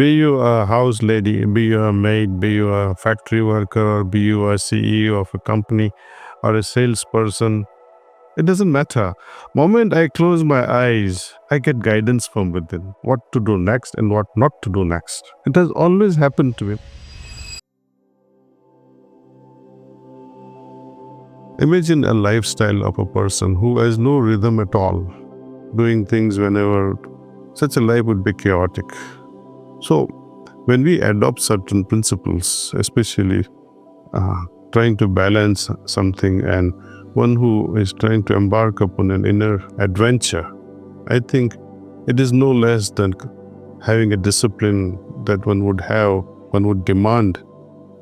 Be you a house lady, be you a maid, be you a factory worker, or be you a CEO of a company or a salesperson, it doesn't matter. Moment I close my eyes, I get guidance from within, what to do next and what not to do next. It has always happened to me. Imagine a lifestyle of a person who has no rhythm at all, doing things whenever. Such a life would be chaotic. So, when we adopt certain principles, especially trying to balance something and one who is trying to embark upon an inner adventure, I think it is no less than having a discipline that one would demand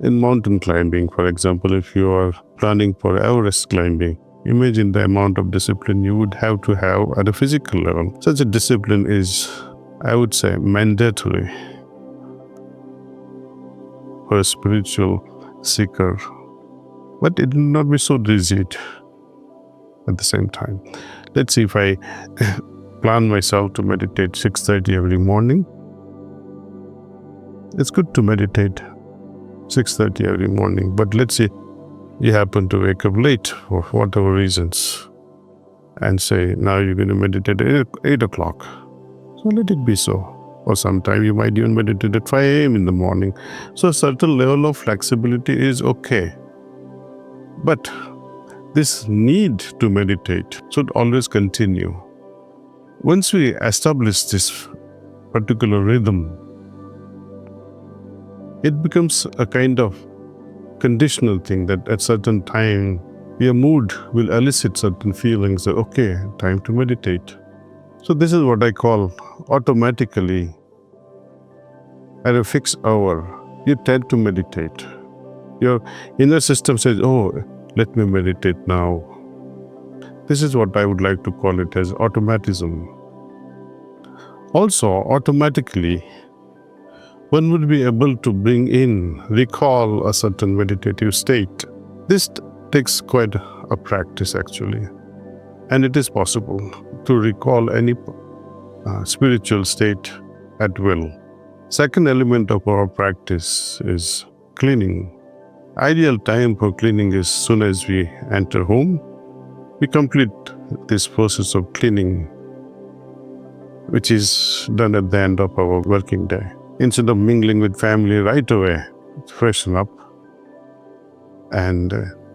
in mountain climbing. For example, if you are planning for Everest climbing, imagine the amount of discipline you would have to have at a physical level. Such a discipline is, I would say, mandatory for a spiritual seeker. But it will not be so rigid at the same time. Let's see, if I plan myself to meditate 6:30 every morning, it's good to meditate 6:30 every morning. But let's say you happen to wake up late for whatever reasons and say, now you're going to meditate at 8 o'clock. So let it be so. Or sometime you might even meditate at 5 a.m. in the morning. So a certain level of flexibility is okay. But this need to meditate should always continue. Once we establish this particular rhythm, it becomes a kind of conditional thing that at certain time your mood will elicit certain feelings that, okay, time to meditate. So this is what I call automatically at a fixed hour, you tend to meditate. Your inner system says, oh, let me meditate now. This is what I would like to call it as automatism. Also, automatically, one would be able to recall a certain meditative state. This takes quite a practice actually. And it is possible to recall any spiritual state at will. Second element of our practice is cleaning. Ideal time for cleaning is soon as we enter home. We complete this process of cleaning, which is done at the end of our working day. Instead of mingling with family right away, freshen up and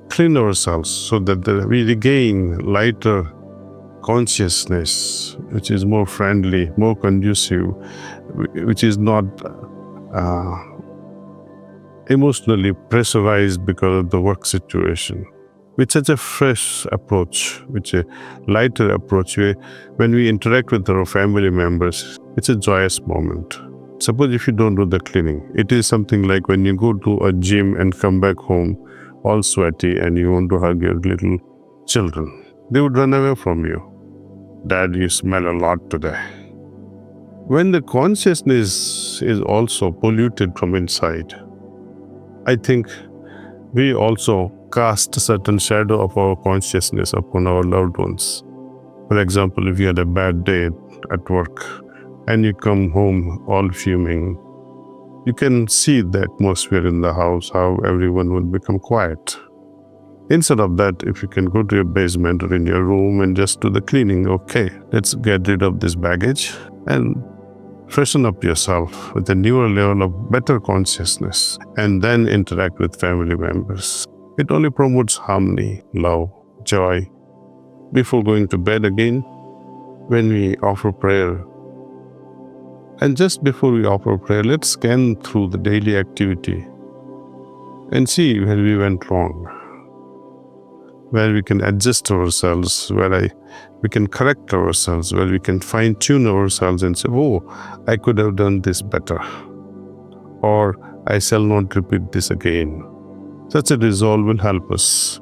clean ourselves so that we regain lighter consciousness, which is more friendly, more conducive, which is not emotionally pressurized because of the work situation. With such a fresh approach, which a lighter approach, when we interact with our family members, it's a joyous moment. Suppose if you don't do the cleaning, it is something like when you go to a gym and come back home all sweaty and you want to hug your little children. They would run away from you. Dad, you smell a lot today. When the consciousness is also polluted from inside, I think we also cast a certain shadow of our consciousness upon our loved ones. For example, if you had a bad day at work and you come home all fuming, you can see the atmosphere in the house, how everyone will become quiet. Instead of that, if you can go to your basement or in your room and just do the cleaning, okay, let's get rid of this baggage and freshen up yourself with a newer level of better consciousness and then interact with family members. It only promotes harmony, love, joy. Before going to bed again, when we offer prayer, and just before we offer prayer, let's scan through the daily activity and see where we went wrong, where we can adjust ourselves, where we can correct ourselves, where we can fine-tune ourselves and say, oh, I could have done this better, or I shall not repeat this again. Such a resolve will help us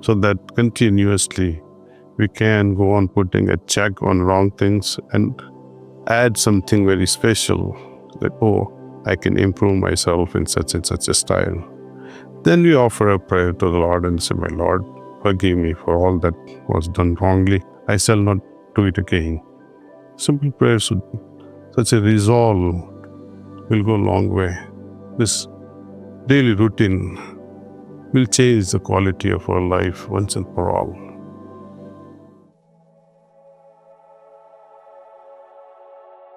so that continuously we can go on putting a check on wrong things and add something very special, that, oh, I can improve myself in such and such a style. Then we offer a prayer to the Lord and say, my Lord, forgive me for all that was done wrongly. I shall not do it again. Simple prayers would such a resolve will go a long way. This daily routine will change the quality of our life once and for all.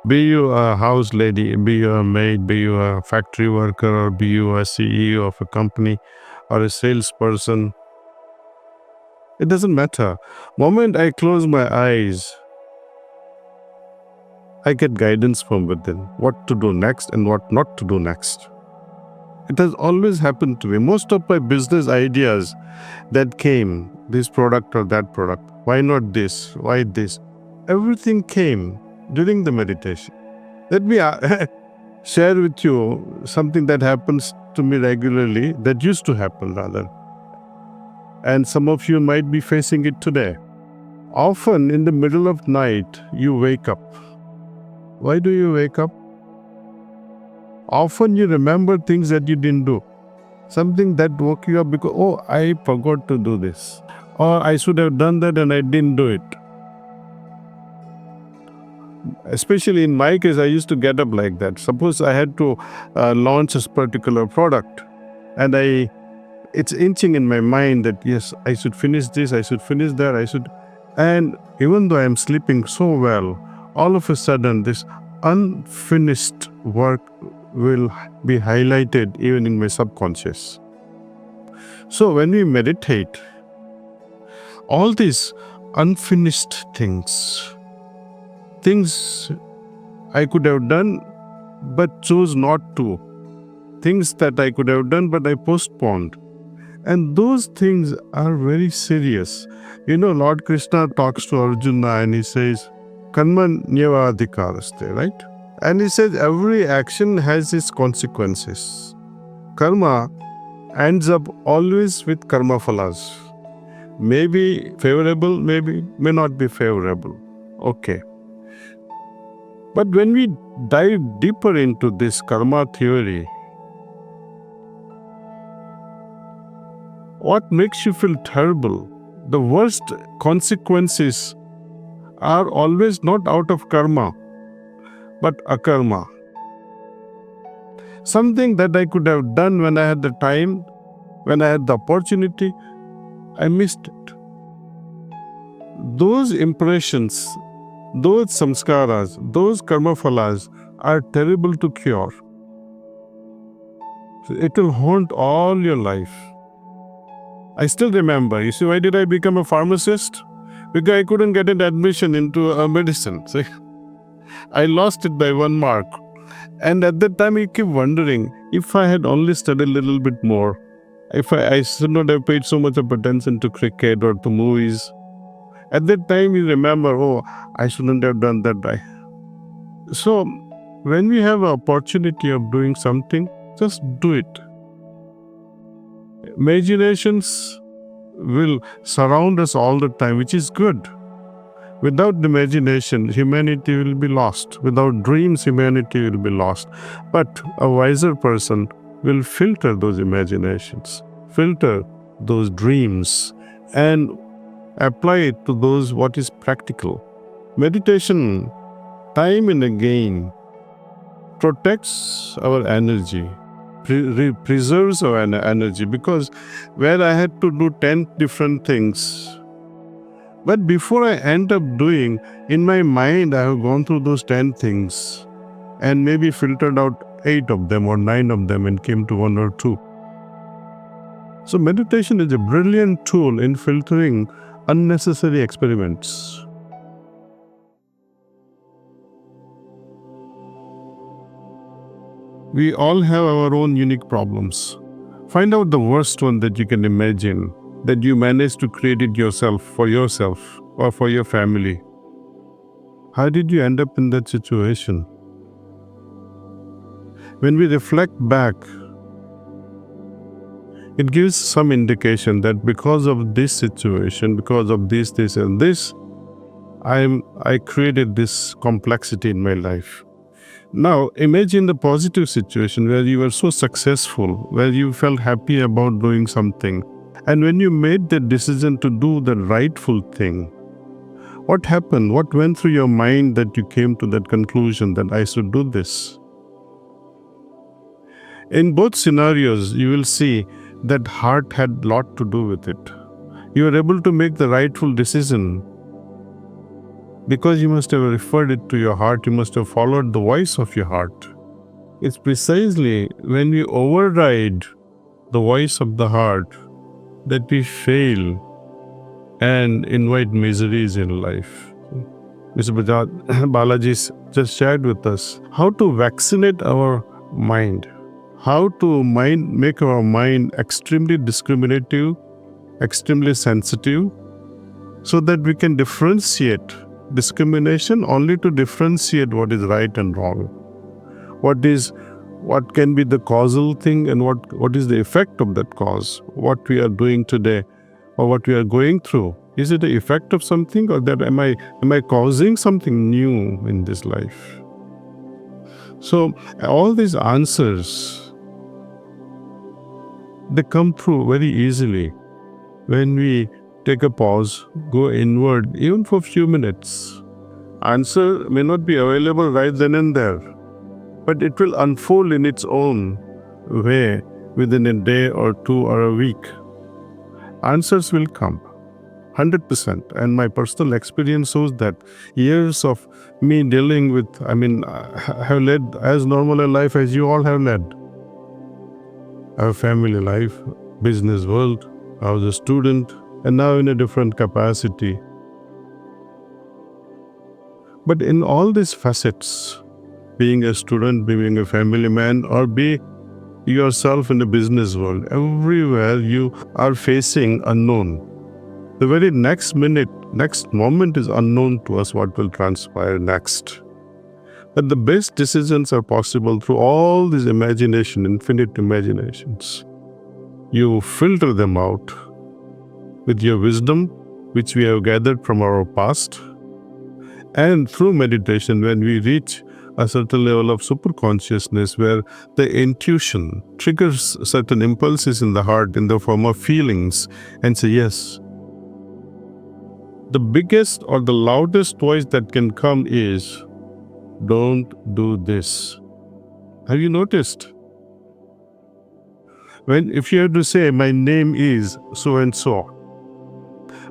Be you a house lady, be you a maid, be you a factory worker, or be you a CEO of a company or a salesperson, it doesn't matter. Moment I close my eyes, I get guidance from within, what to do next and what not to do next. It has always happened to me. Most of my business ideas that came, this product or that product, why not this, why this, everything came during the meditation. Let me share with you something that happens to me regularly, that used to happen rather. And some of you might be facing it today. Often in the middle of night, you wake up. Why do you wake up? Often you remember things that you didn't do. Something that woke you up because, oh, I forgot to do this. Or I should have done that and I didn't do it. Especially in my case, I used to get up like that. Suppose I had to launch a particular product and it's inching in my mind that yes, I should finish this, I should finish that, and even though I'm sleeping so well, all of a sudden this unfinished work will be highlighted even in my subconscious. So when we meditate, all these unfinished things I could have done but chose not to, things that I could have done but I postponed, and those things are very serious. Lord Krishna talks to Arjuna and he says, Karma nyavadhikaraste, right? And he says every action has its consequences. Karma ends up always with karma phalas. Maybe favorable, maybe may not be favorable. Okay. But when we dive deeper into this karma theory, what makes you feel terrible? The worst consequences are always not out of karma, but akarma. Something that I could have done when I had the time, when I had the opportunity, I missed it. Those impressions, those samskaras, those karma phalas are terrible to cure. It will haunt all your life. I still remember, you see, why did I become a pharmacist? Because I couldn't get an admission into a medicine. See? I lost it by 1 mark. And at that time, I keep wondering, if I had only studied a little bit more, if I should not have paid so much of attention to cricket or to movies. At that time, you remember, oh, I shouldn't have done that. So, when we have an opportunity of doing something, just do it. Imaginations will surround us all the time, which is good. Without the imagination, humanity will be lost. Without dreams, humanity will be lost. But a wiser person will filter those imaginations, filter those dreams, and apply it to those what is practical. Meditation, time and again, protects our energy, preserves our energy, because where I had to do 10 different things, but before I end up doing, in my mind I have gone through those 10 things and maybe filtered out 8 of them or 9 of them and came to 1 or 2. So meditation is a brilliant tool in filtering unnecessary experiments. We all have our own unique problems. Find out the worst one that you can imagine, that you managed to create it yourself or for your family. How did you end up in that situation? When we reflect back, it gives some indication that because of this situation, because of this and this, I created this complexity in my life. Now, imagine the positive situation where you were so successful, where you felt happy about doing something. And when you made the decision to do the rightful thing, what happened? What went through your mind that you came to that conclusion that I should do this? In both scenarios, you will see that heart had a lot to do with it. You are able to make the rightful decision because you must have referred it to your heart, you must have followed the voice of your heart. It's precisely when we override the voice of the heart that we fail and invite miseries in life. Mr. Balaji just shared with us how to vaccinate our mind, how to make our mind extremely discriminative, extremely sensitive, so that we can differentiate discrimination only to differentiate what is right and wrong. What can be the causal thing and what is the effect of that cause? What we are doing today or what we are going through. Is it the effect of something, or that am I causing something new in this life? So all these answers, they come through very easily when we take a pause, go inward, even for a few minutes. Answer may not be available right then and there, but it will unfold in its own way within a day or two or a week. Answers will come. 100%. And my personal experience shows that years of me dealing with, I have led as normal a life as you all have led. I have family life, business world, I was a student, and now in a different capacity. But in all these facets, being a student, being a family man, or be yourself in the business world, everywhere you are facing unknown. The very next minute, next moment is unknown to us what will transpire next. But the best decisions are possible through all these imagination, infinite imaginations. You filter them out with your wisdom, which we have gathered from our past. And through meditation, when we reach a certain level of superconsciousness where the intuition triggers certain impulses in the heart in the form of feelings and say, yes, the biggest or the loudest voice that can come is, don't do this. Have you noticed? If you have to say, my name is so and so,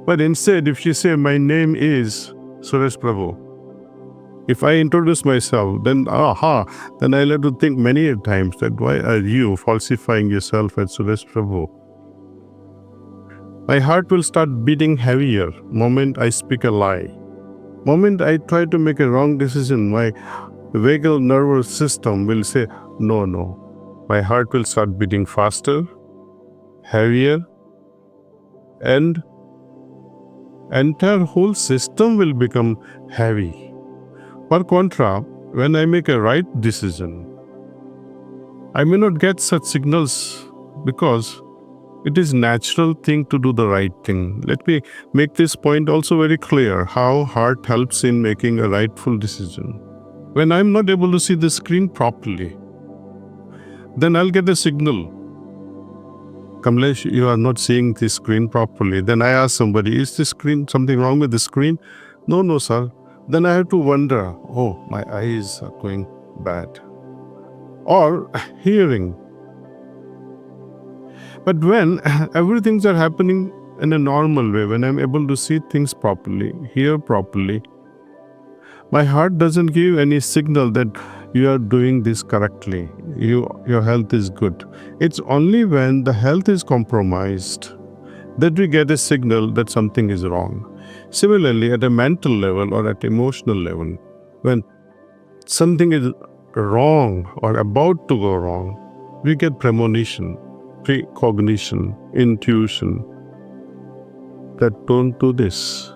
but instead if you say, my name is Suresh Prabhu, if I introduce myself, then I'll have to think many times that why are you falsifying yourself as Suresh Prabhu? My heart will start beating heavier moment I speak a lie. Moment I try to make a wrong decision, my vagal nervous system will say, no. My heart will start beating faster, heavier, and entire whole system will become heavy. Per contra, when I make a right decision, I may not get such signals because it is natural thing to do the right thing. Let me make this point also very clear, how heart helps in making a rightful decision. When I'm not able to see the screen properly, then I'll get a signal. Kamlesh, you are not seeing the screen properly. Then I ask somebody, is the screen, something wrong with the screen? No, sir. Then I have to wonder, my eyes are going bad. Or hearing. But when everything are happening in a normal way, when I'm able to see things properly, hear properly, my heart doesn't give any signal that you are doing this correctly, your health is good. It's only when the health is compromised that we get a signal that something is wrong. Similarly, at a mental level or at emotional level, when something is wrong or about to go wrong, we get premonition, precognition, intuition that don't do this.